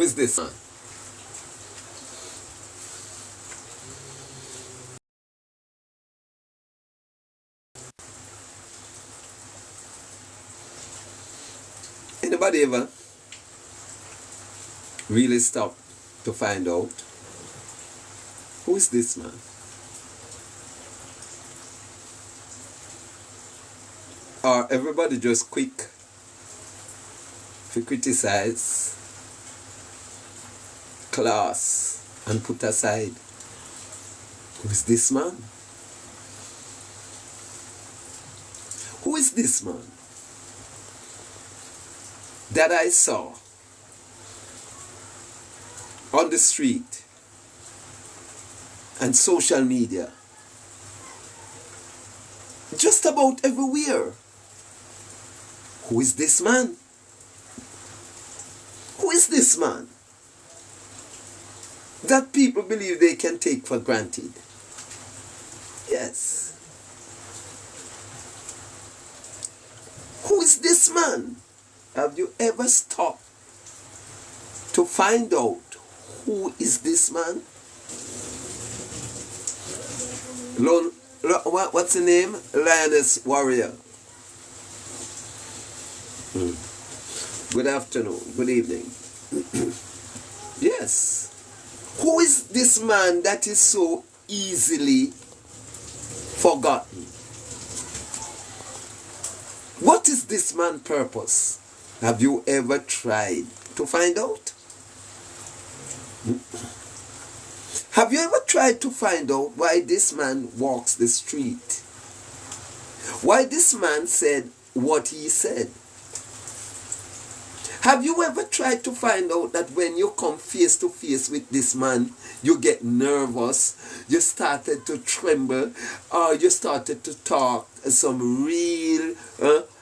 is this man? Anybody ever really stop to find out who is this man? Or everybody just quick to criticize class and put aside who is this man? Who is this man that I saw on the street and social media, just about everywhere? Who is this man? Who is this man that people believe they can take for granted? Yes. Who is this man? Have you ever stopped to find out who is this man? What's the name? Lioness Warrior. Good afternoon, good evening. Yes. Who is this man that is so easily forgotten? What is this man's purpose? Have you ever tried to find out? Have you ever tried to find out why this man walks the street? Why this man said what he said? Have you ever tried to find out that when you come face to face with this man, you get nervous, you started to tremble, or you started to talk some real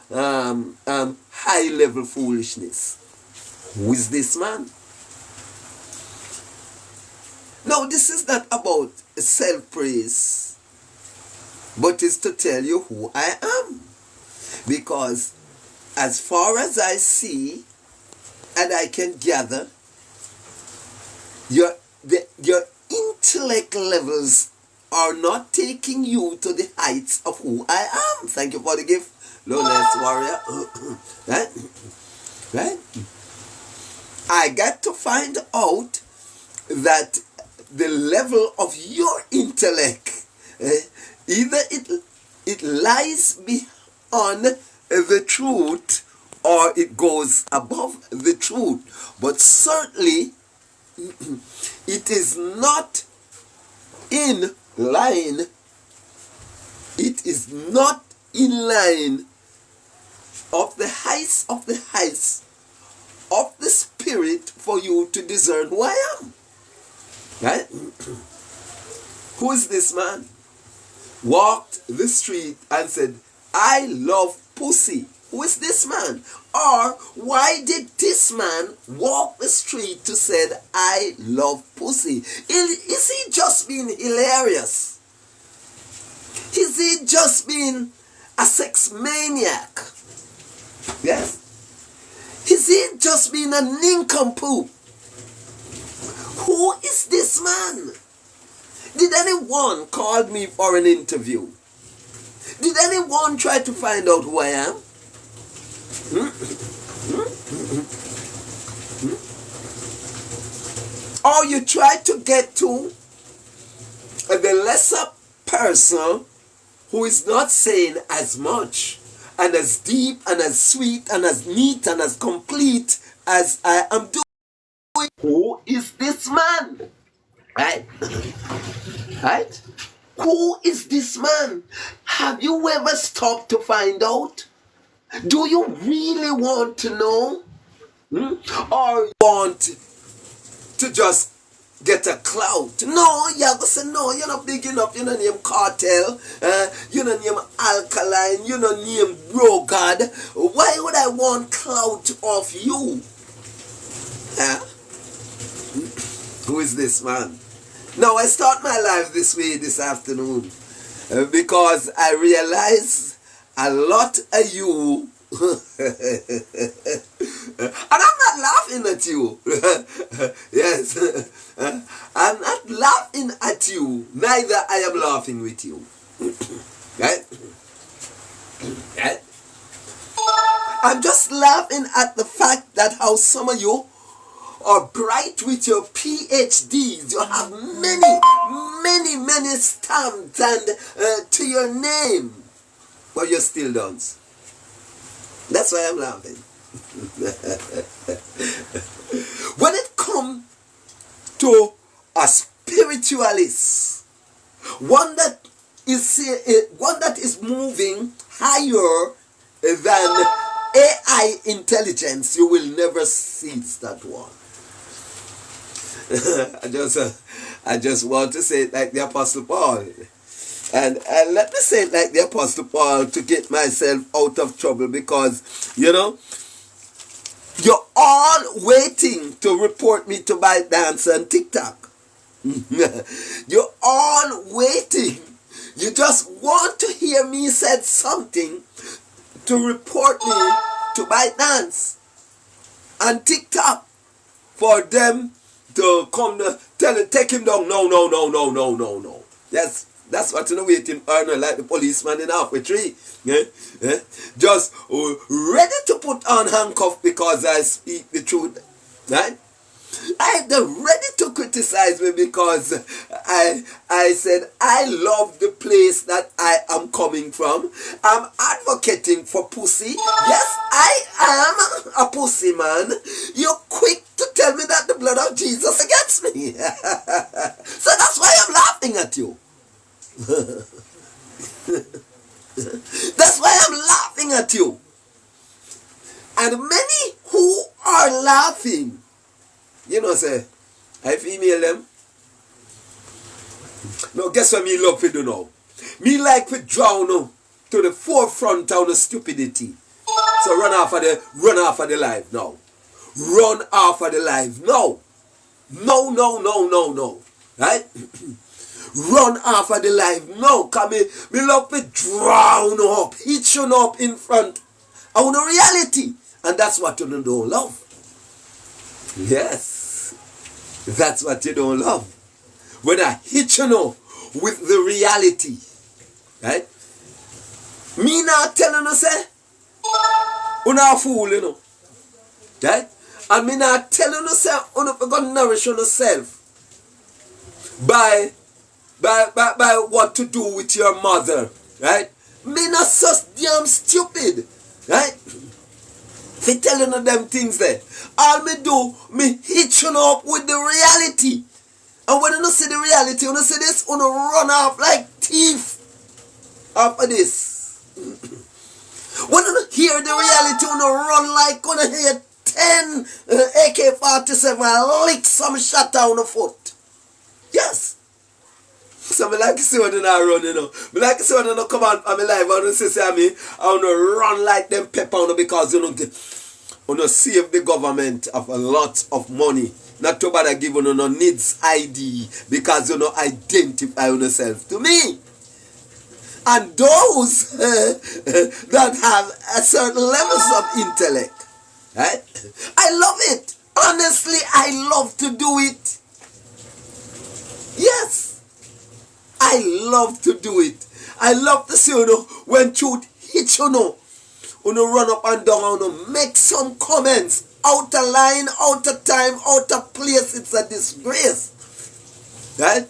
high-level foolishness? Who is this man? Now, this is not about self-praise, but it's to tell you who I am. Because as far as I see, and I can gather, your intellect levels are not taking you to the heights of who I am. Thank you for the gift, Lioness Warrior. Right? I got to find out that the level of your intellect, either it lies beyond the truth, or it goes above the truth. But certainly, it is not in line. It is not in line of the heights of the heights of the spirit for you to discern who I am. Right? Who is this man? Walked the street and said, I love pussy. Who is this man? Or why did this man walk the street to say, I love pussy? Is he just being hilarious? Is he just being a sex maniac? Yes? Is he just being a nincompoop? Who is this man? Did anyone call me for an interview? Did anyone try to find out who I am? Or you try to get to the lesser person who is not saying as much and as deep and as sweet and as neat and as complete as I am doing. Who is this man? Right? Right? Who is this man? Have you ever stopped to find out? Do you really want to know? Or you want to just get a clout? No, you're going to say, no, you're not big enough. You're not named Cartel. You're not named Alkaline. You're not named Brogard. Why would I want clout of you? Who is this man? Now, I start my life this way this afternoon because I realize a lot of you And I'm not laughing at you. Yes. I'm not laughing at you. Neither I am laughing with you. Right? Right? I'm just laughing at the fact that how some of you are bright with your PhDs. You have many stamps and to your name, but you still don't. That's why I'm laughing. When it comes to a spiritualist, one that is moving higher than AI intelligence, you will never seize that one. I just want to say it like the Apostle Paul. And let me say it like the Apostle Paul to get myself out of trouble, because, you're all waiting to report me to ByteDance and TikTok. You're all waiting. You just want to hear me said something to report me to ByteDance and TikTok for them to come to tell it, take him down. No. That's what you're waiting on, like the policeman in halfway tree. Just ready to put on handcuff because I speak the truth. Right? They're ready to criticize me because I said I love the place that I am coming from. I'm advocating for pussy. Yes, I am a pussy man. You're quick to tell me that the blood of Jesus against me. So that's why I'm laughing at you. That's why I'm laughing at you. And many who are laughing, say, I female them. Now guess what me love to do now? Me like to drown to the forefront of the stupidity. So run off of the life now. Run off of the life now. No. Right? Run off of the life now. Cause me love to drown up, hit you up in front of the reality. And that's what you don't love. Yes. That's what you don't love. When I hit you with the reality. Right? Me not telling you say, you're not a fool, Right? And me not telling you say, you're not going to nourish yourself by what to do with your mother. Right? Me not so damn stupid. Right? For telling you them things there. All me do, me hit you up with the reality. And when you see the reality, when you see this, you run off like thief after this. When you hear the reality, you run like you hear 10 AK-47 lick some shot down the foot. Yes. So I like to see what they not run, I like to see what they not come out of my life and say me, I want to run like them pepper because you save the government of a lot of money. Not to bother give you no needs ID because you identify yourself to me. And those that have a certain levels of intellect, right? I love it. Honestly, I love to do it. Yes. I love to do it. I love to see when truth hits run up and down and make some comments. Out of line, out of time, out of place. It's a disgrace. Right?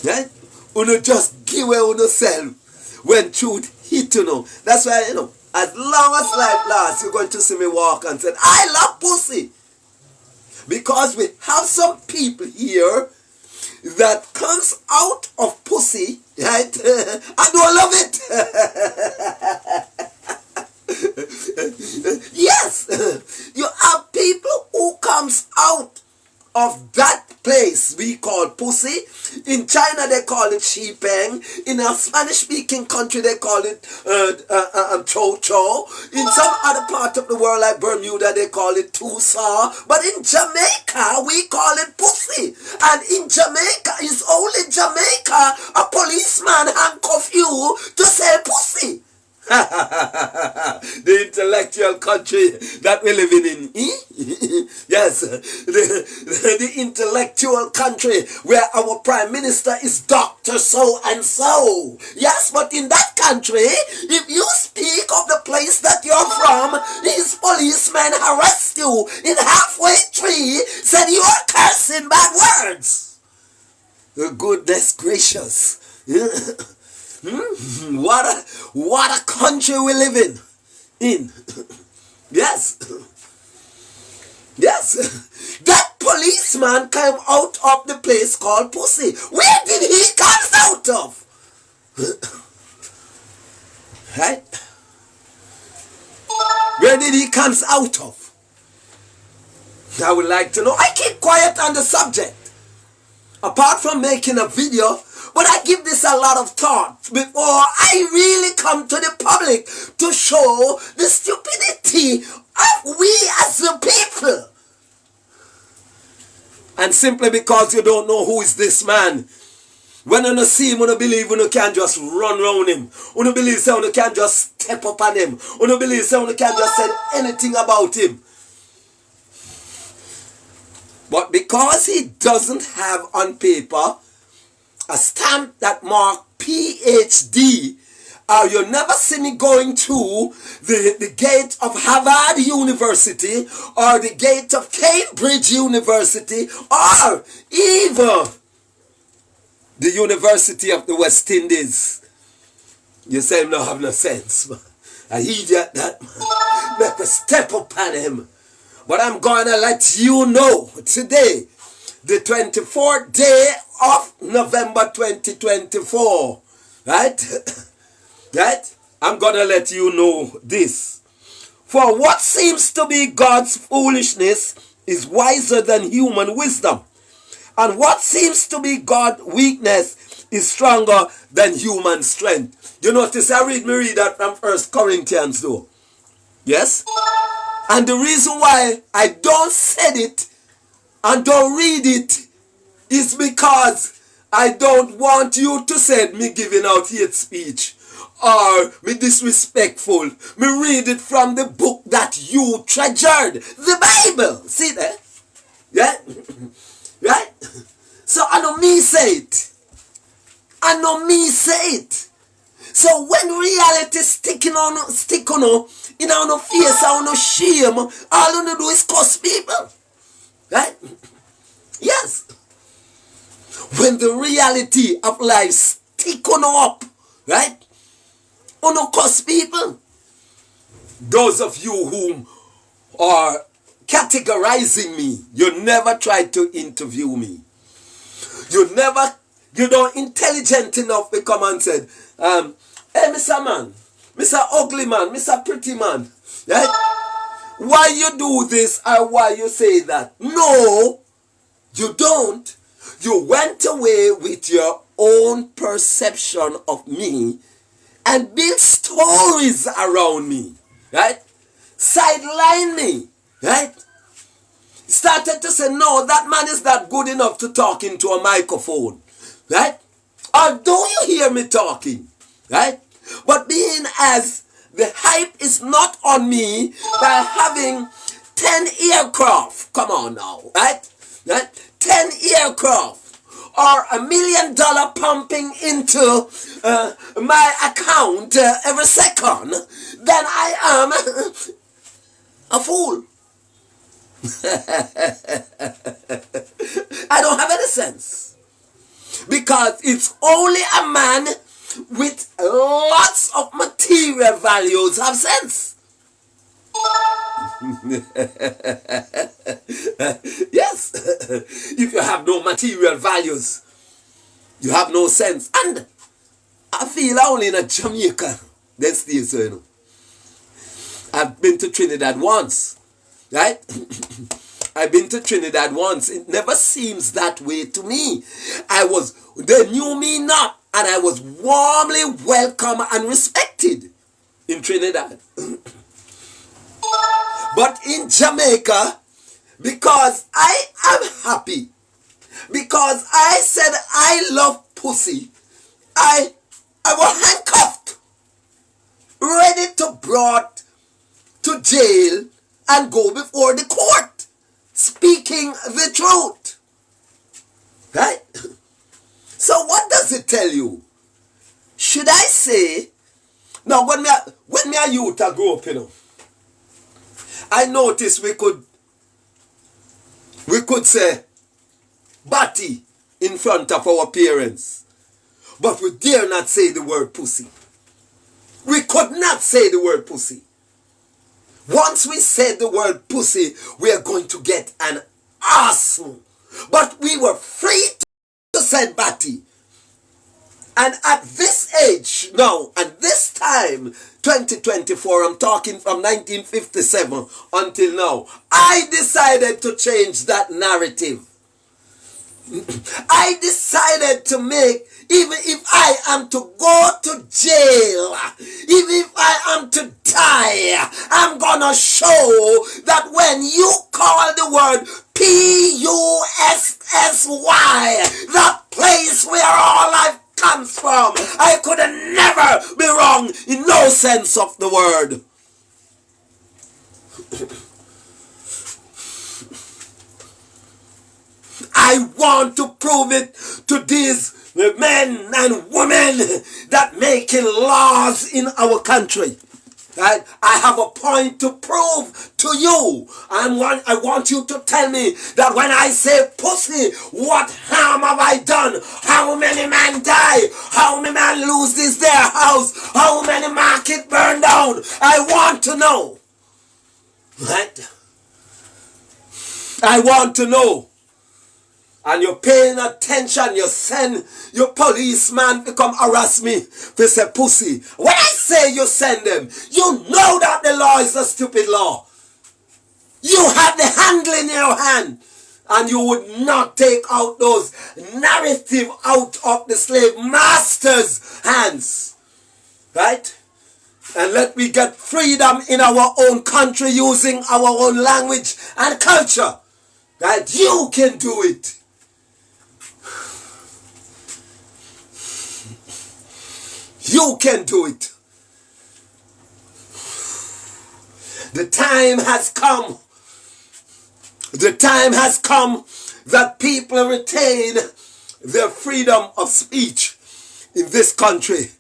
Right? Just give away yourself when truth hit That's why, as long as life lasts, you're going to see me walk and say, I love pussy. Because we have some people here that comes out of pussy, right? I don't love it. Yes, you have people who comes out of that place we call pussy. In China they call it shipeng. In a Spanish-speaking country they call it chow chow. In some other part of the world like Bermuda they call it tusa. But in Jamaica we call it pussy. And in Jamaica, it's only Jamaica a policeman handcuff you to say pussy. The intellectual country that we're living in. Yes, the intellectual country where our prime minister is Dr. So and so. Yes, but in that country, if you speak of the place that you're from, these policemen arrest you in halfway tree, said you are cursing bad words. Goodness gracious. What a country we live in. Yes. Yes. That policeman came out of the place called Pussy. Where did he come out of? Right? Where did he come out of? I would like to know. I keep quiet on the subject. Apart from making a video, but I give this a lot of thought before I really come to the public to show the stupidity of we as the people. And simply because you don't know who is this man, when you see him, you believe you can't just run around him. You believe you can't just step up on him. You believe you can't just say anything about him. But because he doesn't have on paper a stamp that mark PhD, you never see me going to the gate of Harvard University or the gate of Cambridge University or even the University of the West Indies. You say him no have no sense. I idiot that man. Make a step up on him. But I'm going to let you know today, the 24th day of November 2024, right? Right? I'm going to let you know this. For what seems to be God's foolishness is wiser than human wisdom. And what seems to be God's weakness is stronger than human strength. You notice I read that from 1 Corinthians though. Yes? And the reason why I don't say it and don't read it is because I don't want you to say me giving out hate speech or me disrespectful. Me read it from the book that you treasured, the Bible. See that? Yeah? Right? So I know me say it. I know me say it. So when reality stick on in our face, our shame, all you do is curse people. Right? Yes. When the reality of life stick on up, right? On curse people. Those of you whom are categorizing me, you never try to interview me. You don't intelligent enough to come and say, hey, Mr. Man, Mr. Ugly Man, Mr. Pretty Man, right? Why you do this or why you say that? No, you don't. You went away with your own perception of me and built stories around me, right? Sideline me, right? Started to say, no, that man is not good enough to talk into a microphone, right? Or do you hear me talking, right? But being as the hype is not on me by having 10 aircraft, come on now, right? 10 aircraft or $1 million pumping into my account every second, then I am a fool. I don't have any sense. Because it's only a man with lots of material values have sense. Yes. If you have no material values, you have no sense. And I feel only in Jamaica. That's the so you know. I've been to Trinidad once. Right? I've been to Trinidad once. It never seems that way to me. They knew me not. And I was warmly welcomed and respected in Trinidad. But in Jamaica, because I am happy, because I said I love pussy, I was handcuffed, ready to brought jail and go before the court, speaking the truth. Right? So what does it tell you? Should I say, now when me a youth I grow up, I noticed we could say batty in front of our parents, but we dare not say the word pussy. We could not say the word pussy. Once we said the word pussy, we are going to get an awesome. But we were free to say batty. And at this age now, at this time, 2024, I'm talking from 1957 until now, I decided to change that narrative. I decided to make, even if I am to go to jail, even if I am to die, I'm gonna show that when you call the word P-U-S-S-Y, that place where all life comes from, I could never be wrong in no sense of the word. I want to prove it to these men and women that making laws in our country. Right? I have a point to prove to you. I want you to tell me that when I say pussy, what harm have I done? How many men die? How many men lose their house? How many market burn down? I want to know. Right? I want to know. And you're paying attention, you send your policeman to come harass me to say pussy. When I say you send them, you know that the law is a stupid law. You have the handle in your hand. And you would not take out those narrative out of the slave master's hands. Right? And let me get freedom in our own country using our own language and culture. Right? You can do it. You can do it. The time has come. The time has come that people retain their freedom of speech in this country.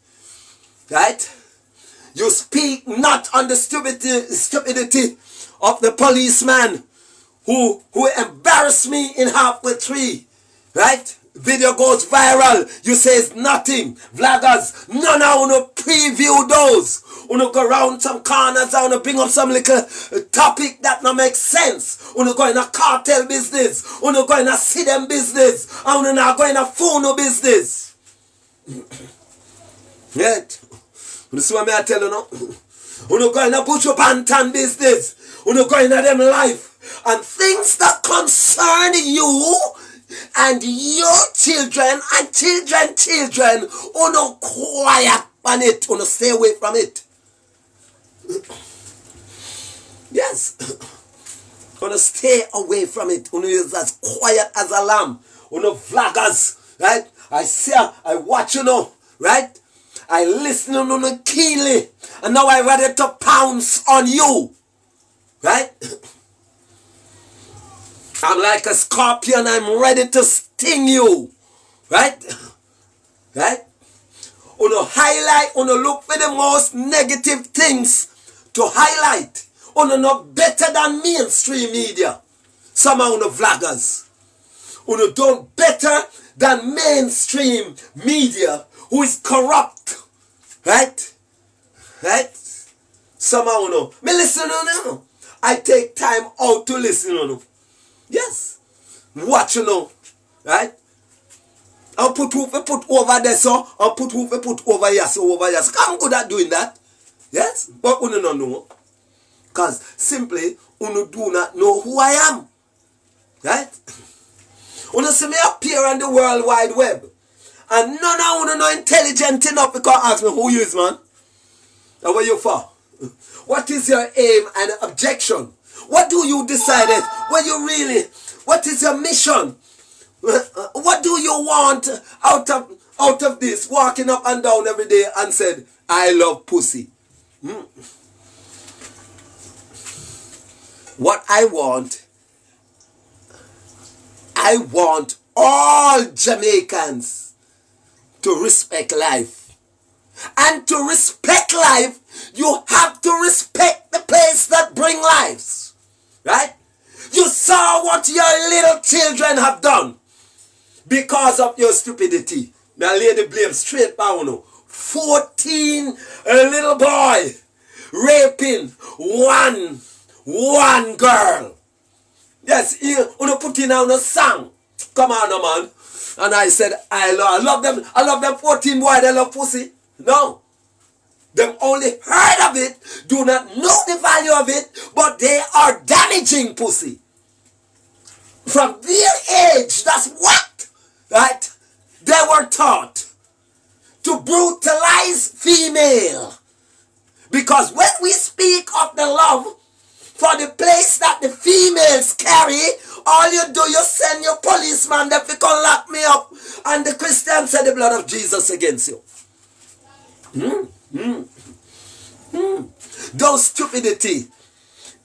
Right? You speak not on the stupidity of the policeman who embarrassed me in Halfway Tree. Right? Video goes viral. You say it's nothing. Vloggers, none of you preview those. You go around some corners and you bring up some little topic that no make sense. You go in a cartel business. You go in a them business. And you not go in a phone business. Right? You see what I tell you now? You go in a butcher pantan business. You go in a them life. And things that concern you and your children and children, no quiet on it, no stay away from it. Yes. No stay away from it. No is as quiet as a lamb. No vloggers, right? I see, I watch right? I listen no keenly, and now I'm ready to pounce on you, right? I'm like a scorpion, I'm ready to sting you. Right? Right? Uno highlight, uno look for the most negative things to highlight. Uno not better than mainstream media. Some of uno vloggers. Uno don't better than mainstream media who is corrupt. Right? Right? Some of uno. Me listen uno. I take time out to listen uno. Yes. Watch right? I'll put over there so, I'll put over here so over here. So I'm good at doing that. Yes? But you don't know. Because simply, you do not know who I am. Right? You see me appear on the World Wide Web. And none of you know intelligent enough because ask me who you is, man. And what you for? What is your aim and objection? What do you decide? What is your mission? What do you want out of this? Walking up and down every day and said, I love pussy. What I want all Jamaicans to respect life. And to respect life, you have to respect the place that bring lives. Right? You saw what your little children have done because of your stupidity. Now lay the blame straight down. 14 little boy raping one girl. Yes, you put in on a song. Come on, man. And I said, I love them. I love them 14 boy, they love pussy. No. Them only heard of it, do not know the value of it, but they are damaging pussy. From their age, that's what, right? They were taught to brutalize female. Because when we speak of the love for the place that the females carry, all you do, you send your policeman that come lock me up, and the Christians say the blood of Jesus against you. Those stupidity.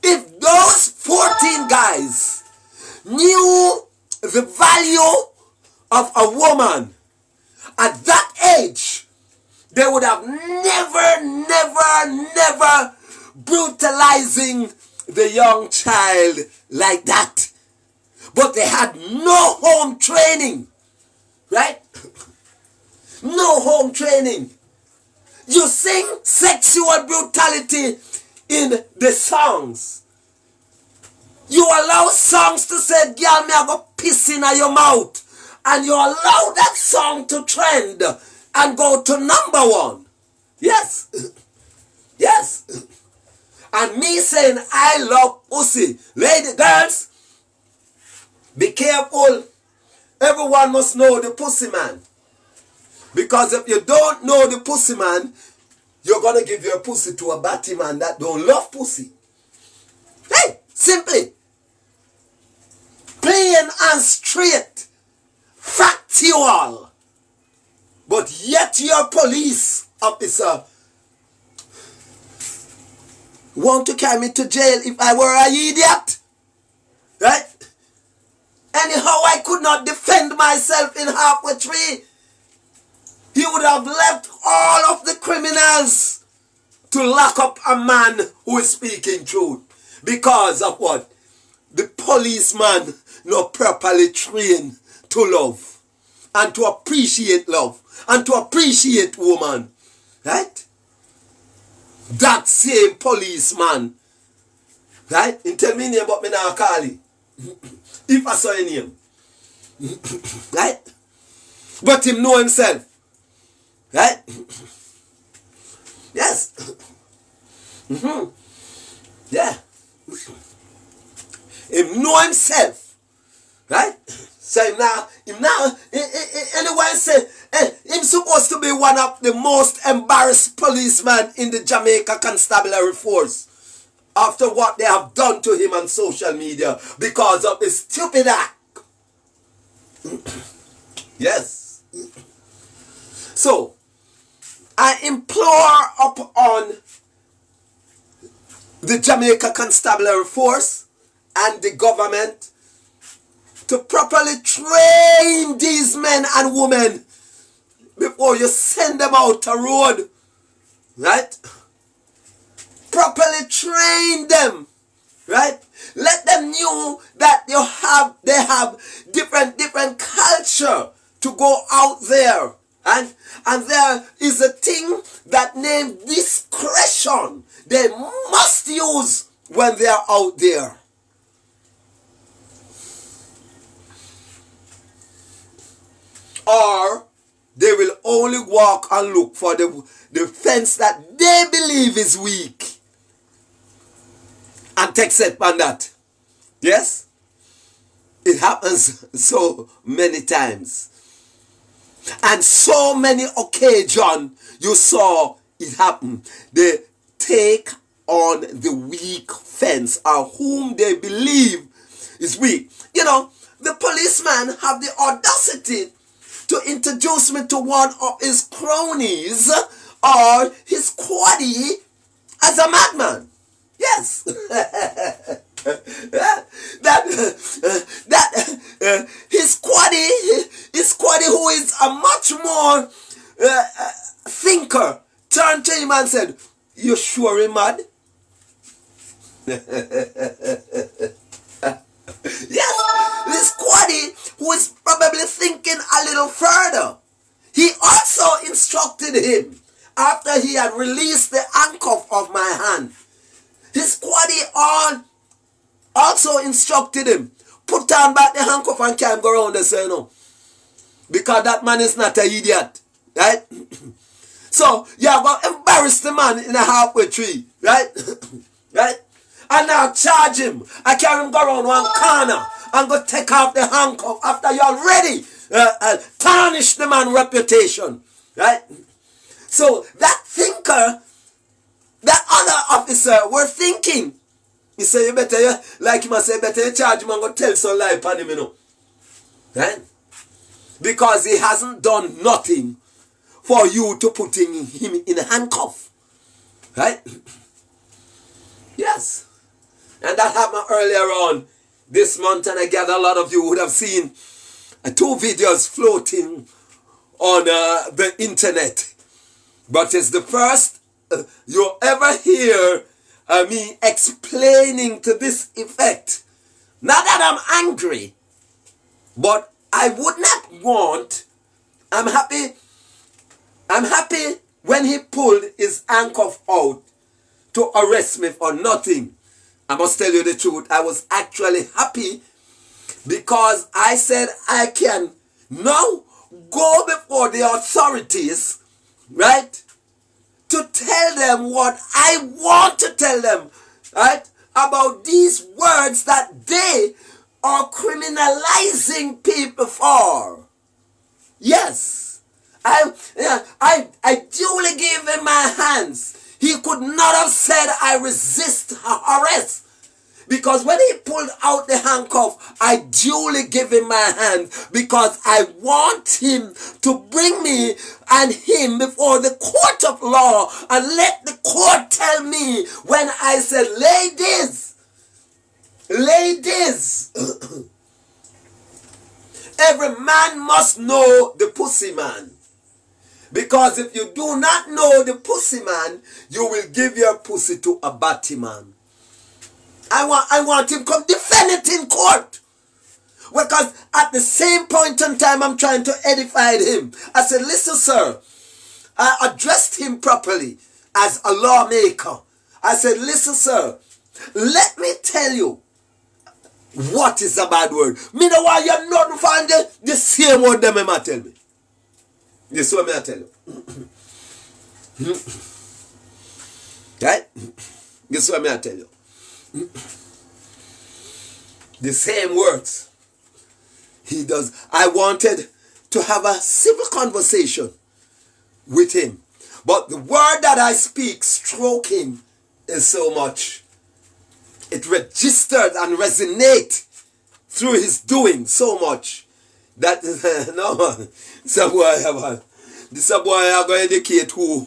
If those 14 guys knew the value of a woman at that age, they would have never brutalizing the young child like that. But they had no home training. Right? No home training. You sing sexual brutality in the songs. You allow songs to say, girl, me have a piss in your mouth. And you allow that song to trend and go to #1. Yes. Yes. And me saying, I love pussy. Lady girls, be careful. Everyone must know the pussy man. Because if you don't know the pussy man, you're going to give your pussy to a batty man that don't love pussy. Hey, simply. Plain and straight. Factual. But yet your police officer want to carry me to jail if I were an idiot. Right? Anyhow, I could not defend myself in Halfway Tree. He would have left all of the criminals to lock up a man who is speaking truth. Because of what? The policeman not properly trained to love. And to appreciate love. And to appreciate woman. Right? That same policeman. Right? He tell me name but me now call him. If I saw a name. Right? But him know himself. Right? Yes. Yeah. Him know himself. Right? So anyone say, him supposed to be one of the most embarrassed policemen in the Jamaica Constabulary Force. After what they have done to him on social media because of his stupid act. Yes. So, I implore upon the Jamaica Constabulary Force and the government to properly train these men and women before you send them out a road. Right? Properly train them. Right? Let them know that they have different culture to go out there. And there is a thing that named discretion they must use when they are out there. Or they will only walk and look for the fence that they believe is weak. And take set on that. Yes? It happens so many times. And so many occasions you saw it happen. They take on the weak fence or whom they believe is weak. You know, the policeman have the audacity to introduce me to one of his cronies or his squaddy as a madman. Yes. his squaddy who is a much more thinker, turned to him and said, "You sure he mad?" Yes, this squaddy who is probably thinking a little further. He also instructed him after he had released the handcuff of my hand. His squaddy also instructed him, put on back the handcuff and can't go around the say no. Because that man is not an idiot. Right? So you have to embarrass the man in a halfway tree. Right? Right? And now charge him. I carry him go around one corner and go take off the handcuff after you already tarnish the man's reputation. Right? So that thinker, that other officer were thinking. He said, you better, like him, I say, better you charge him and go tell some lie upon him, you know. Right? Because he hasn't done nothing for you to put him in a handcuff. Right? Yes. And that happened earlier on this month, and I gather a lot of you would have seen 2 videos floating on the internet. But it's the first you ever hear me explaining to this effect. Not that I'm angry, but I would not want, I'm happy when he pulled his handcuff out to arrest me for nothing. I must tell you the truth. I was actually happy because I said I can now go before the authorities, right, to tell them what I want to tell them, right, about these words that they are criminalizing people for. Yes, I duly gave him my hands. He could not have said I resist arrest. Because when he pulled out the handcuff, I duly gave him my hand because I want him to bring me and him before the court of law and let the court tell me when I said, ladies, every man must know the pussy man. Because if you do not know the pussy man, you will give your pussy to a batty man. I want him to come defend it in court. Because at the same point in time, I'm trying to edify him. I said, listen, sir. I addressed him properly as a lawmaker. I said, listen, sir. Let me tell you what is a bad word. Me know why you're not finding the same word them I tell me. This is what I tell you. Right? This is what I tell you. The same words he does. I wanted to have a civil conversation with him, but the word that I speak, stroking, is so much. It registered and resonate through his doing so much that no, this a boy I go educate who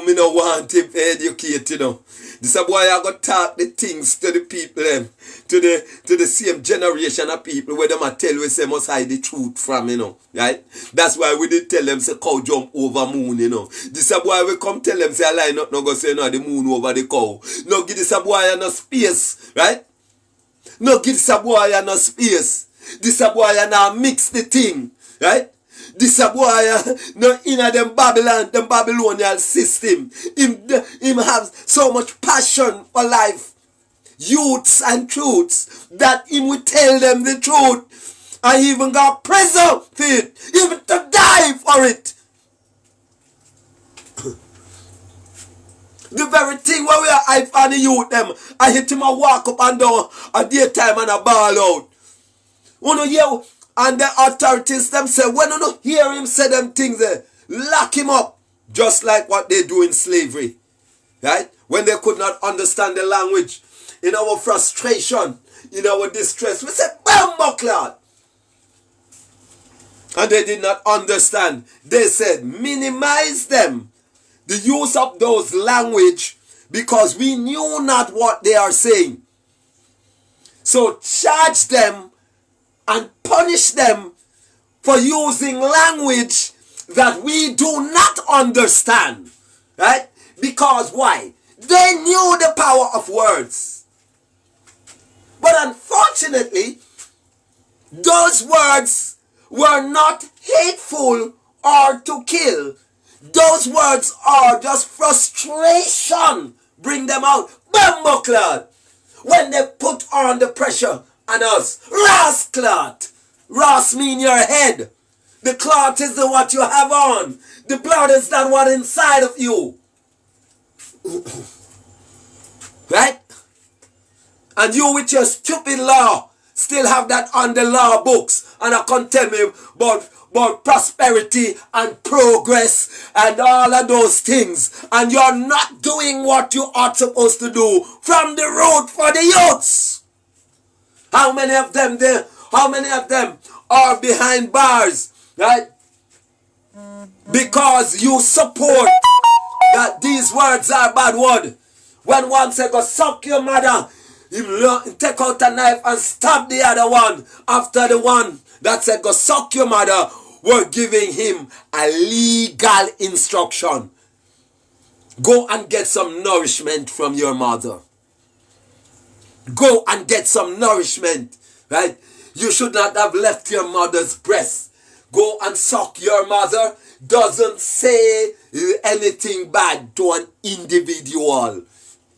me no want him to educate, you know. This a boy I go talk the things to the people to the same generation of people where them a tell we say must hide the truth from, you know. Right? That's why we did tell them say cow jump over moon, you know. This a boy we come tell them say a lie not no go say no the moon over the cow. No give this a boy no space, right? No give this a boy no space. This a boy now mix the thing, right? This a boy no in a them Babylonian system. Him have so much passion for life, youths and truths, that him will tell them the truth. I even got prison for it, even to die for it. The very thing where we are I find the youth them, I hit him and walk up and down a daytime and a ball out. You know, yeah, and the authorities them say, when you don't hear him say them things there, lock him up. Just like what they do in slavery. Right? When they could not understand the language. In our frustration, in our distress, we said, Bumbuckler. And they did not understand. They said, minimize them. The use of those language, because we knew not what they are saying. So charge them and punish them for using language that we do not understand. Right? Because why? They knew the power of words. But unfortunately, those words were not hateful or to kill. Those words are just frustration. Bring them out. Bumbleclad. When they put on the pressure on us. Rasclad. Ras mean your head. The cloth is the what you have on. The blood is that what inside of you. Right? And you with your stupid law still have that on the law books. And I can't tell me about prosperity and progress and all of those things. And you're not doing what you are supposed to do from the road for the youths. How many of them there? How many of them are behind bars? Right? Because you support that these words are bad word. When one say go suck your mother, he take out a knife and stab the other one. After the one that said go suck your mother, we're giving him a legal instruction. Go and get some nourishment from your mother. Go and get some nourishment. Right? You should not have left your mother's breast. Go and suck your mother. Doesn't say anything bad to an individual.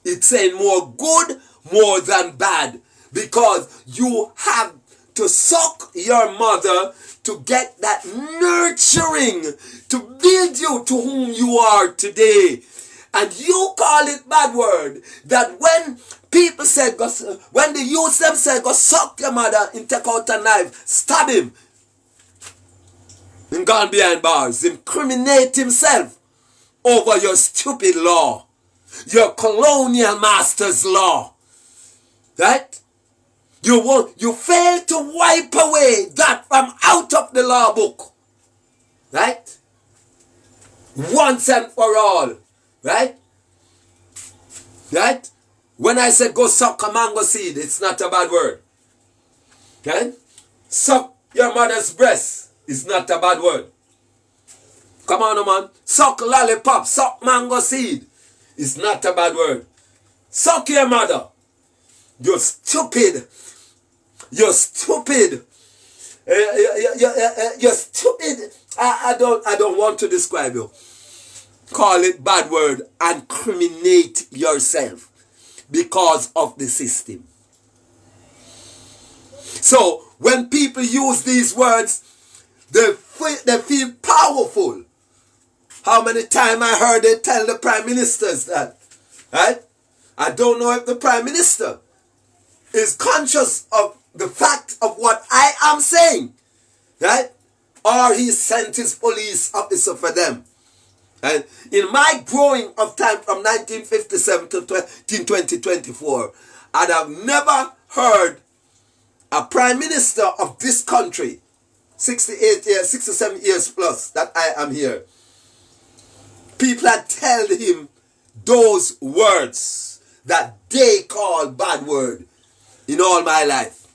It's saying more good more than bad. Because you have to suck your mother to get that nurturing to build you to whom you are today. And you call it bad word. That when people said, when the youth them said, go suck your mother and take out a knife, stab him. And gone behind bars. Incriminate himself over your stupid law. Your colonial master's law. Right? You fail to wipe away that from out of the law book. Right? Once and for all. Right? Right? When I said go suck a mango seed, it's not a bad word. Right? Suck your mother's breast is not a bad word. Come on, man. Suck lollipop, suck mango seed is not a bad word. Suck your mother. You're stupid. You're stupid. You're stupid. I don't want to describe you. Call it bad word and criminate yourself because of the system. So when people use these words, they feel powerful. How many times I heard they tell the prime ministers that? Right? I don't know if the prime minister is conscious of the fact of what I am saying. Right? Or he sent his police officer for them. And in my growing of time from 1957 to 2024, I'd have never heard a prime minister of this country, 68 years, 67 years plus that I am here, people had told him those words that they call bad word in all my life.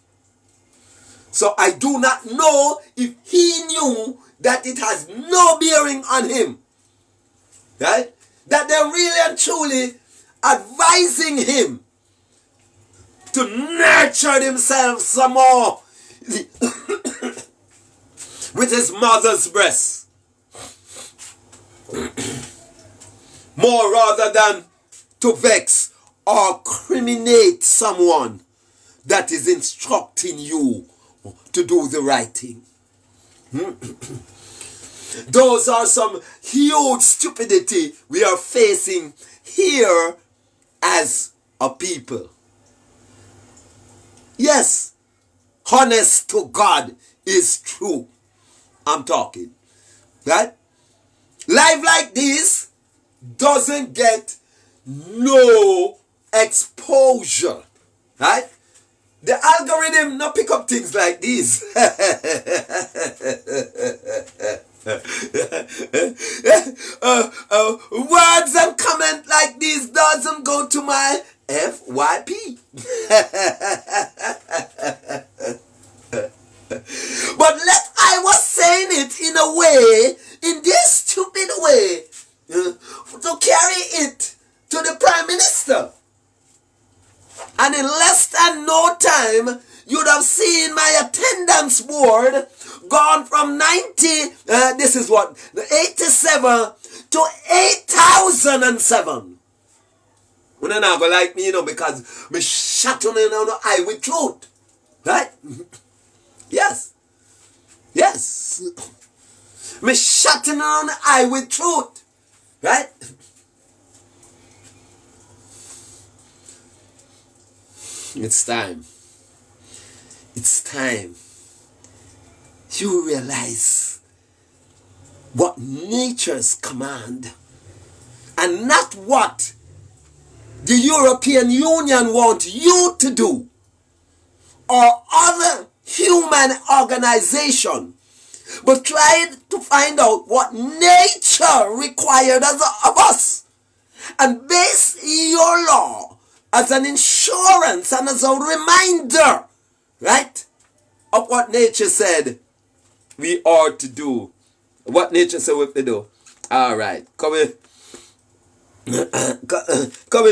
So I do not know if he knew that it has no bearing on him. Right? That they're really and truly advising him to nurture himself some more with his mother's breast. More rather than to vex or criminate someone that is instructing you to do the right thing. Those are some huge stupidity we are facing here as a people. Yes, honest to God is true. I'm talking. Right? Life like this doesn't get no exposure. Right? The algorithm not pick up things like these. Words and comment like these doesn't go to my FYP. time, you'd have seen my attendance board gone from 87 to 8,007. You're not going to like me, because me shut on the eye with truth. Right? Yes. Yes. Me shutting on the eye with truth. Right? It's time. It's time. You realize what nature's command and not what the European Union want you to do or other human organization, but try to find out what nature required of us and base your law as an insurance and as a reminder, right, of what nature said we are to do. What nature said we have to do. All right, come we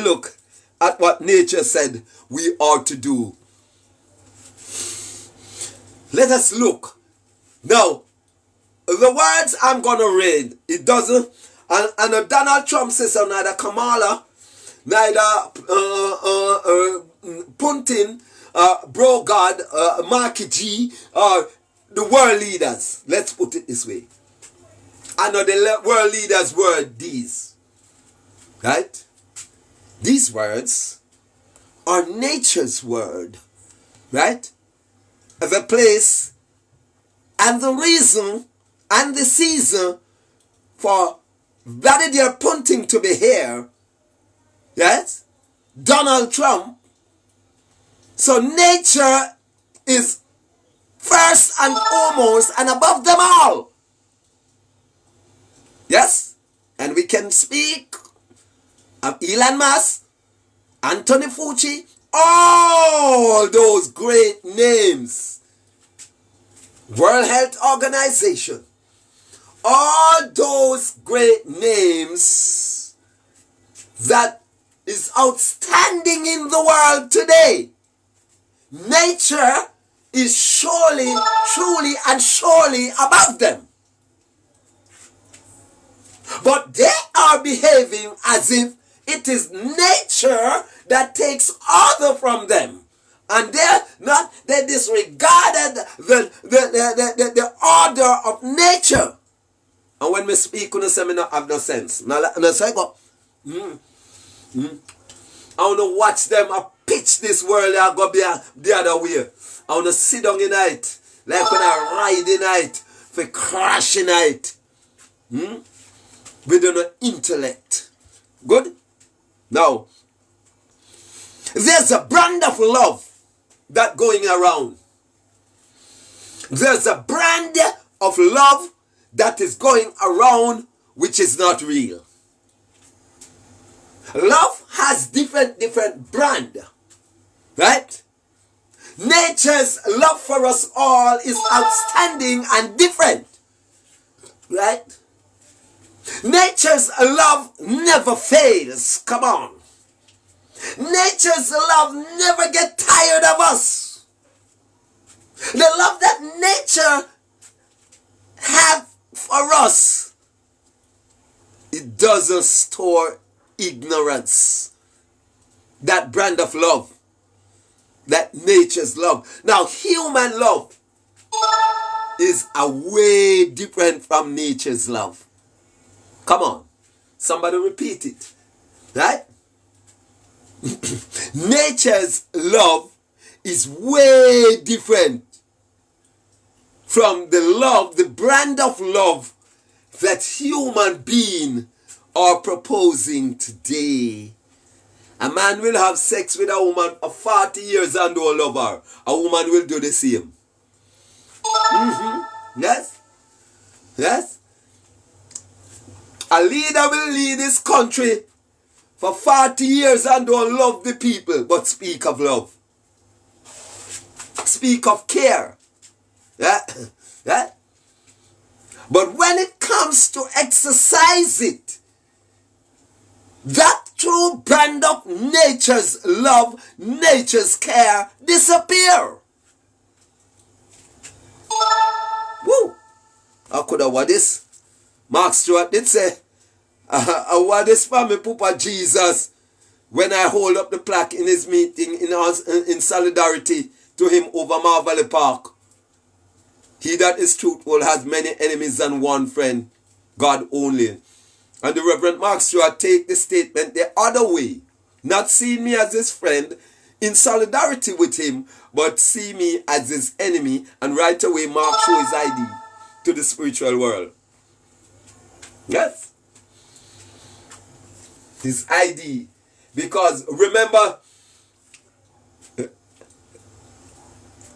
look at what nature said we are to do. Let us look. Now, the words I'm going to read, it doesn't, and Donald Trump says so, neither Kamala, neither Putin, Brogard, Marky G, or the world leaders. Let's put it this way. I know the world leaders word these. Right? These words are nature's word. Right? The place and the reason and the season for Vladimir Putin to be here. Yes? Donald Trump. So nature is first and foremost and above them all. Yes? And we can speak of Elon Musk, Anthony Fauci, all those great names. World Health Organization. All those great names that is outstanding in the world today. Nature is surely, truly, and surely above them. But they are behaving as if it is nature that takes order from them. And they disregarded the order of nature. And when we speak, you say, I don't have no sense. Now, so I go, I want to watch them pitch this world and go the other way. I want to sit down in it, like when I ride in it, for crash in it. With no intellect. Good? Now, there's a brand of love that going around. There's a brand of love that is going around which is not real. Love has different brand. Right? Nature's love for us all is outstanding and different. Right? Nature's love never fails. Come on. Nature's love never gets tired of us. The love that nature have for us, it doesn't store ignorance. That brand of love, that nature's love. Now, human love is a way different from nature's love. Come on. Somebody repeat it. Right? Nature's love is way different from the love, the brand of love that human beings are proposing today. A man will have sex with a woman for 40 years and don't love her. A woman will do the same. Yes? Yes? A leader will lead this country for 40 years and don't love the people, but speak of love. Speak of care. Yeah? Yeah? But when it comes to exercise it, that true brand of nature's love, nature's care disappear. Woo! I could have what this. Mark Stewart did say, I want this for me, Papa Jesus, when I hold up the plaque in his meeting in solidarity to him over Marvally Park. He that is truthful has many enemies and one friend, God only. And the Reverend Mark Stewart take the statement the other way. Not seeing me as his friend in solidarity with him, but see me as his enemy, and right away Mark show his ID to the spiritual world. Yes. His ID. Because remember,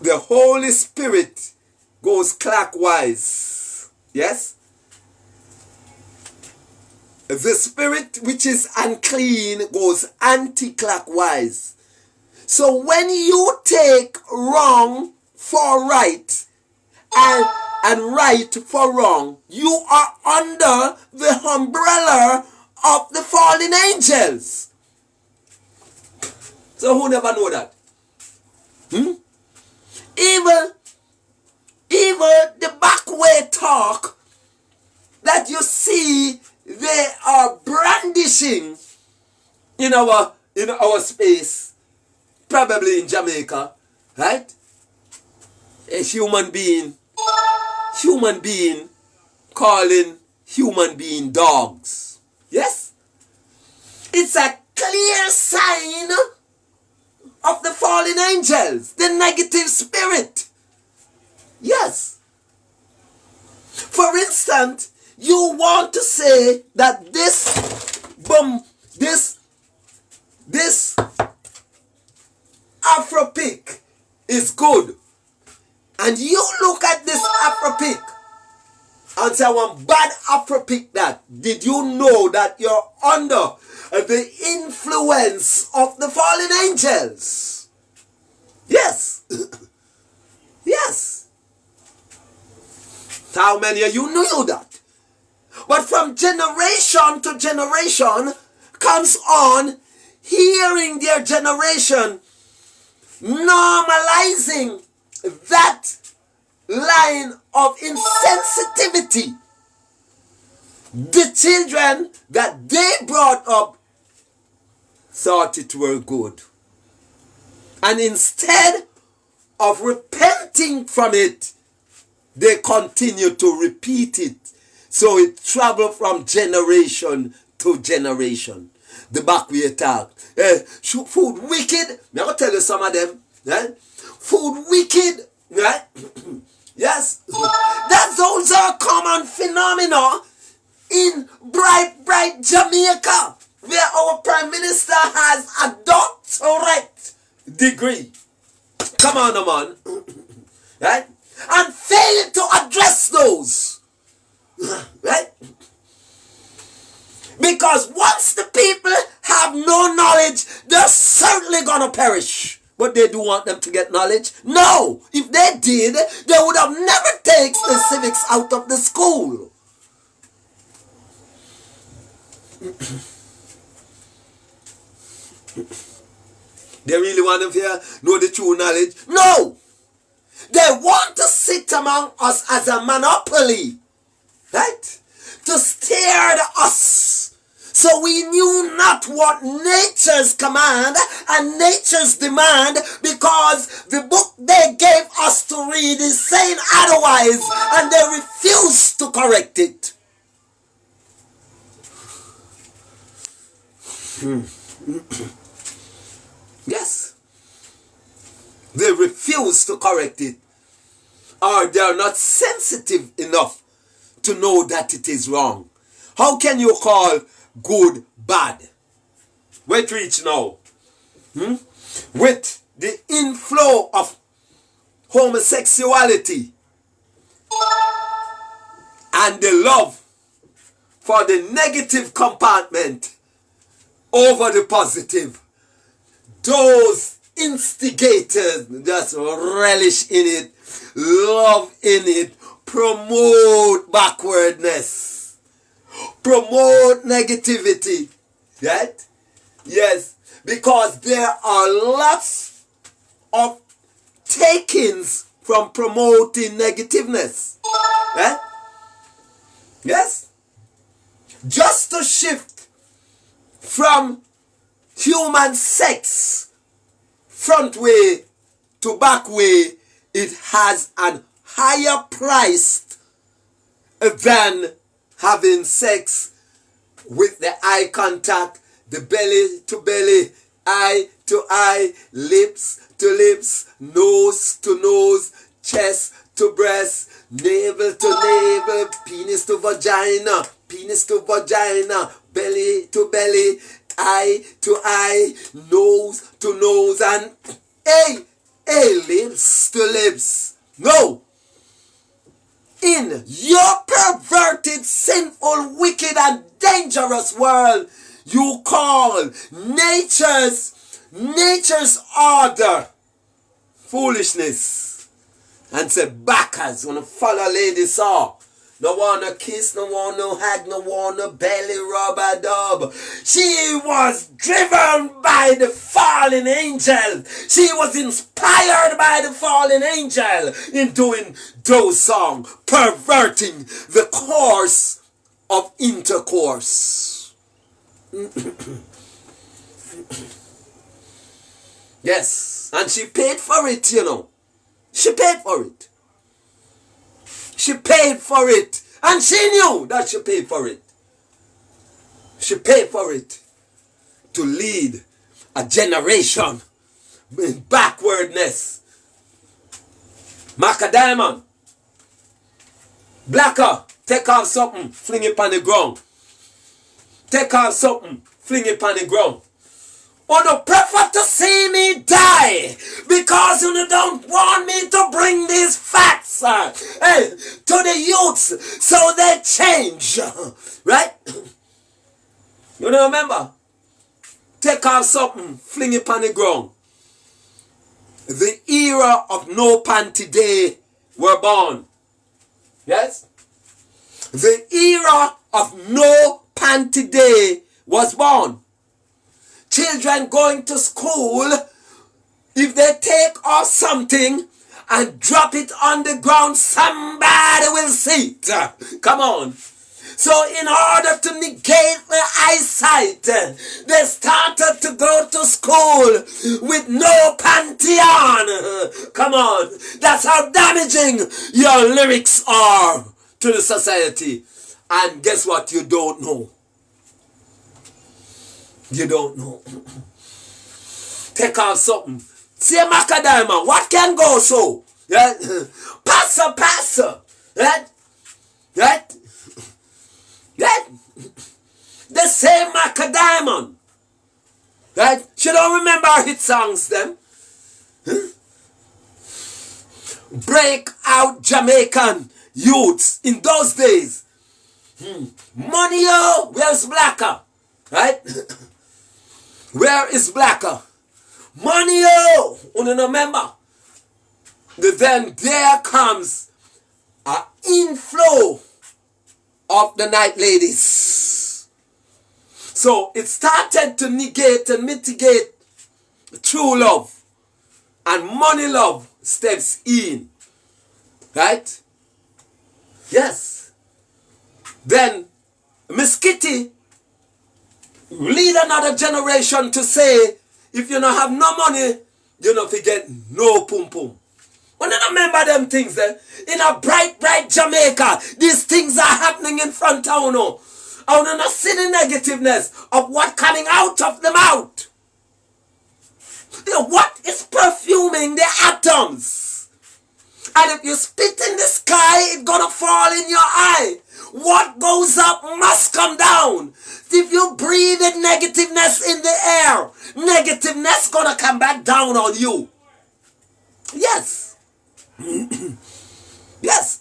the Holy Spirit goes clockwise. Yes? The spirit which is unclean goes anti-clockwise. So when you take wrong for right and right for wrong, you are under the umbrella of the fallen angels. So who never know that? Even the backway talk that you see they are brandishing in our space, probably in Jamaica, right? A human being calling human being dogs. Yes? It's a clear sign of the fallen angels, the negative spirit. Yes. For instance, you want to say that this Afro-pick is good. And you look at this Afro-pick and say, one bad Afro-pick that. Did you know that you're under the influence of the fallen angels? Yes. Yes. How many of you knew that? But from generation to generation comes on hearing their generation normalizing that line of insensitivity. The children that they brought up thought it were good. And instead of repenting from it, they continue to repeat it. So it traveled from generation to generation. The back way talk. Food wicked. I'm going to tell you some of them. Food wicked. Right? Yes. Those are common phenomena in bright Jamaica, where our Prime Minister has a doctorate degree. Come on, man. Right? And fail to address those. Right? Because once the people have no knowledge, they're certainly going to perish. But they do want them to get knowledge? No! If they did, they would have never taken the civics out of the school. They really want them to know the true knowledge? No! They want to sit among us as a monopoly. Right? To stare at us. So we knew not what nature's command and nature's demand, because the book they gave us to read is saying otherwise, and they refuse to correct it. Yes. They refuse to correct it. Or they are not sensitive enough to know that it is wrong. How can you call good bad? Where it reach now? With the inflow of homosexuality and the love for the negative compartment over the positive. Those instigators just relish in it, love in it, promote backwardness, promote negativity, right? Yes, because there are lots of takings from promoting negativeness. Eh? Yes? Just to shift from human sex front way to back way, it has an higher price than having sex with the eye contact, the belly to belly, eye to eye, lips to lips, nose to nose, chest to breast, navel to navel, penis to vagina, belly to belly, eye to eye, nose to nose, and lips to lips. No! In your perverted, sinful, wicked, and dangerous world, you call nature's order foolishness, and say backers wanna follow lady saw. No wanna kiss, no wanna hug, no wanna belly rub a dub. She was driven by the fallen angel. She was inspired by the fallen angel in doing those songs, perverting the course of intercourse. Yes, and she paid for it, you know. She paid for it. She paid for it. And she knew that she paid for it. She paid for it to lead a generation in backwardness. Macadamon. Blacker, take off something, fling it on the ground. Take off something, fling it on the ground. Oh, no, prefer to see me die because you don't want me to bring these facts to the youths so they change. Right? You know, remember? Take off something, fling it on the ground. The era of no panty day were born. Yes? The era of no panty day was born. Children going to school, if they take off something and drop it on the ground, somebody will see it. Come on. So in order to negate the eyesight, they started to go to school with no panty on. Come on. That's how damaging your lyrics are to the society. And guess what? You don't know. You don't know. Take off something. See a macadamia. What can go so? Yeah? Passer. Right? Right? Right? The same macadamia. Right? She don't remember our hit songs them. Huh? Break out Jamaican youths in those days. Money, oh, where's Blacker? Right? Where is Blacker? Money, oh, you remember? Then there comes an inflow of the night ladies. So it started to negate and mitigate true love. And money love steps in. Right? Yes. Then Miss Kitty lead another generation to say, if you don't have no money, you don't forget no pum pum. When you remember them things there, in a bright Jamaica, these things are happening in front of you. I want to see the negativeness of what coming out of the mouth. You know, what is perfuming the atoms? And if you spit in the sky, it's gonna fall in your eye. What goes up must come down. If you breathe in negativeness in the air, negativeness gonna come back down on you. Yes. Yes.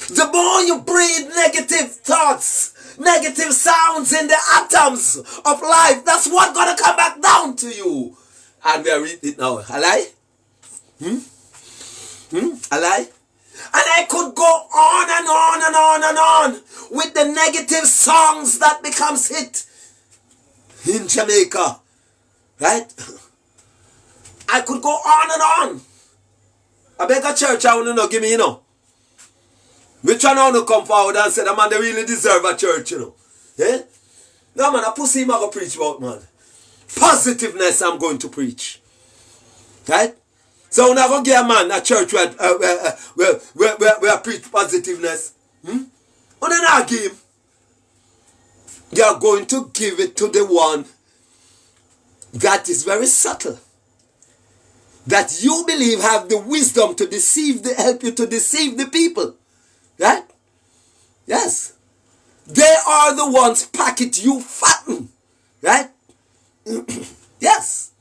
The more you breathe negative thoughts, negative sounds in the atoms of life, that's what gonna come back down to you. And we are reading it now. A lie? A lie? And I could go on and on and on and on with the negative songs that becomes hit. in Jamaica, right? I could go on and on. I beg a church, I want to know, give me, Which one want to come forward and say, man, they really deserve a church, Yeah? No, man, a pussy I'm going to preach about, man. Positiveness I'm going to preach. Right? So when I go get a man a church where I preach positiveness, when I give him, they are going to give it to the one that is very subtle. That you believe have the wisdom to help you to deceive the people. Right? Yes. They are the ones packet you fatten. Right? Yes.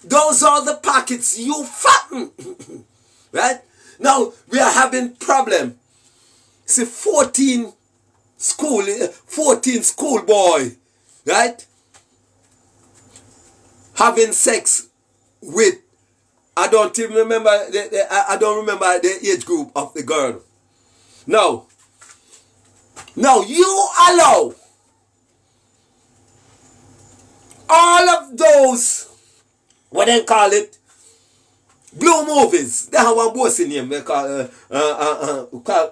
Those are the packets you fatten. Right? Now, we are having problem. See, 14 school boy, right? Having sex with, I don't even remember, I don't remember the age group of the girl. No, you allow all of those, what they call it, blue movies. They have one bossy name. They call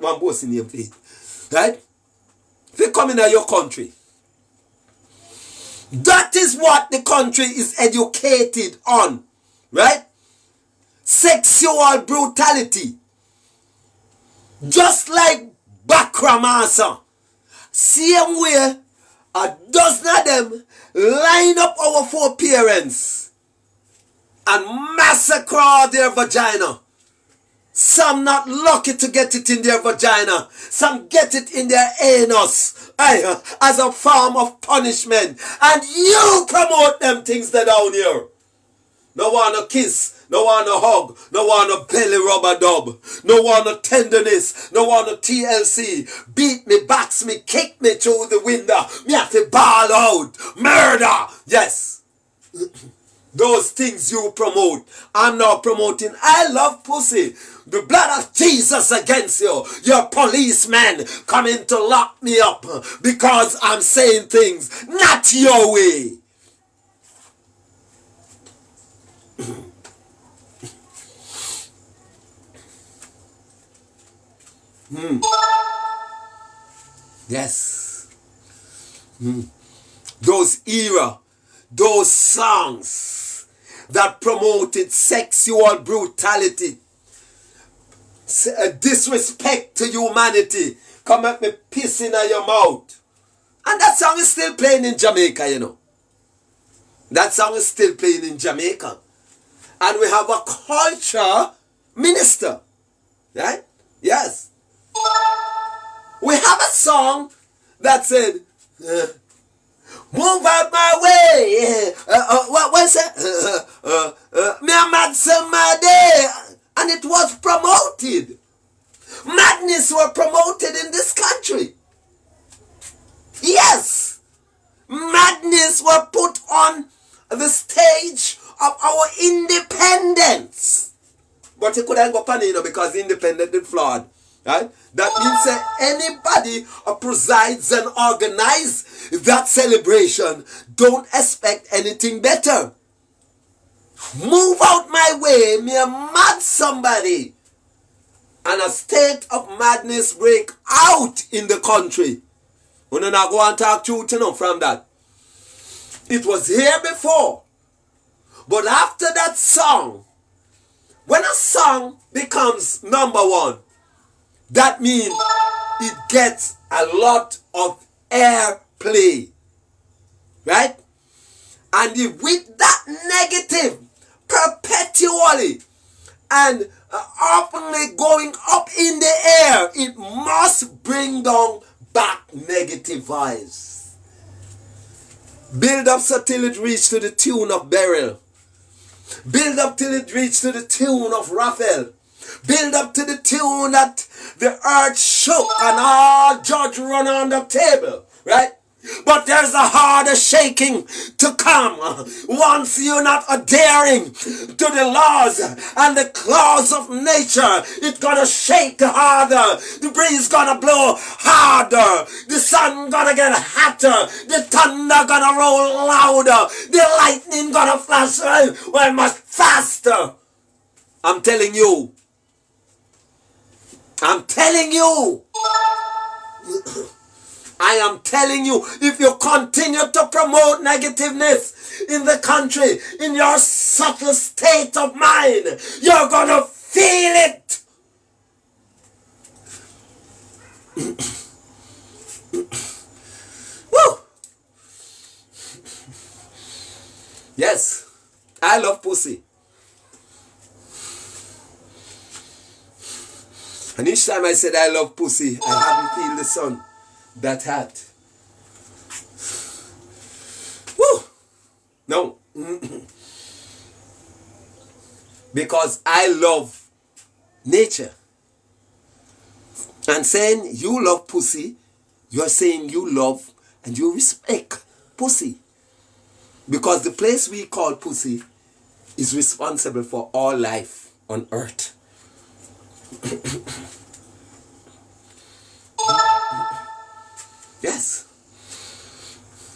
one bossy name for it. Right? They come in your country. That is what the country is educated on. Right? Sexual brutality. Just like Bakramasa. Same way, a dozen of them line up our four parents and massacre their vagina. Some not lucky to get it in their vagina. Some get it in their anus as a form of punishment. And you promote them things that down here. No one to kiss, no one to hug, no one to belly rubber dub, no one to tenderness, no one to TLC. Beat me, box me, kick me through the window. Me have to ball out. Murder. Yes. Those things you promote. I'm not promoting. I love pussy. The blood of Jesus against you. Your policeman coming to lock me up because I'm saying things not your way. Yes. Those era, those songs that promoted sexual brutality, disrespect to humanity, come at me pissing in your mouth. And that song is still playing in Jamaica, That song is still playing in Jamaica. And we have a culture minister. Right? Yes. We have a song that said, move out my way. What's that? Me a mad somebody. And it was promoted. Madness were promoted in this country. Yes. Madness were put on the stage of our independence. But you couldn't go pan, because the independent is flawed. Right? That means that anybody who presides and organizes that celebration don't expect anything better. Move out my way, me a mad somebody. And a state of madness break out in the country. We don't go and talk truth from that. It was here before. But after that song, when a song becomes number one, that means it gets a lot of airplay. Right? And if with that negative perpetually and openly going up in the air, it must bring down back negative vibes. Build up so till it reach to the tune of Beryl. Build up till it reach to the tune of Raphael. Build up to the tune that the earth shook and all judge run on the table. Right? But there's a harder shaking to come once you're not adhering to the laws and the claws of nature. It's gonna shake harder. The breeze gonna blow harder. The sun gonna get hotter. The thunder gonna roll louder. The lightning gonna flash much faster. I'm telling you. I'm telling you. I am telling you, if you continue to promote negativeness in the country, in your subtle state of mind, you're gonna feel it. Woo! Yes, I love pussy. And each time I said I love pussy, I haven't feel the sun that hot. Woo! No. Because I love nature. And saying you love pussy, you're saying you love and you respect pussy. Because the place we call pussy is responsible for all life on earth. Yes.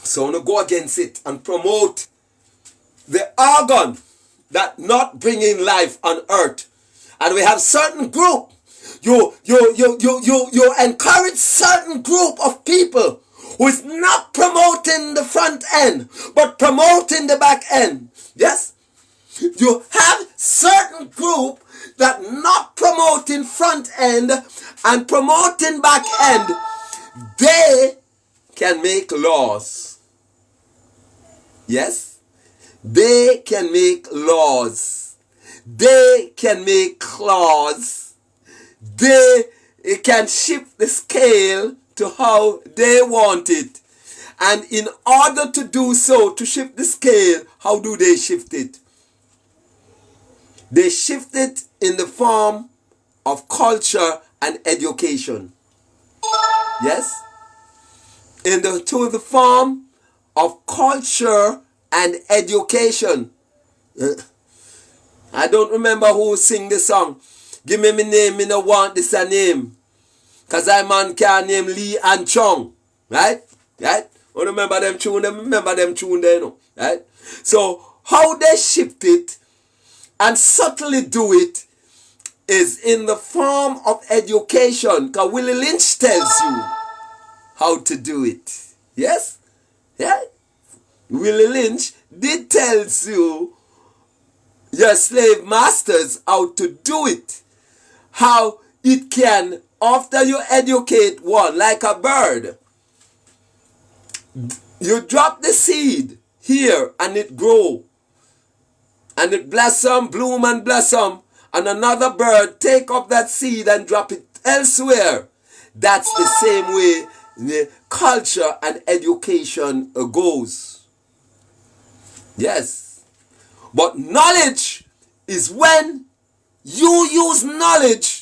So I'm going to go against it and promote the organ that not bringing life on earth. And we have certain group. You encourage certain group of people who is not promoting the front end, but promoting the back end. Yes? You have certain group that not promoting front end and promoting back end. They can make laws. Yes? They can make laws. They can make clause. They can shift the scale to how they want it. And in order to do so, to shift the scale, how do they shift it? They shift it in the form of culture and education. Yes? To the form of culture and education. I don't remember who sing the song. Give me my name, me no want this a name. Cause I man can't name Lee and Chong. Right? Right? I remember them tune, there, you know. Right? So how they shift it and subtly do it is in the form of education. Because Willie Lynch tells you how to do it. Yes? Yeah? Willie Lynch did tells you, your slave masters, how to do it. How it can, after you educate one, like a bird, you drop the seed here and it grow. And it blossom, bloom and blossom. And another bird take up that seed and drop it elsewhere. That's the same way the culture and education goes. Yes. But knowledge is when you use knowledge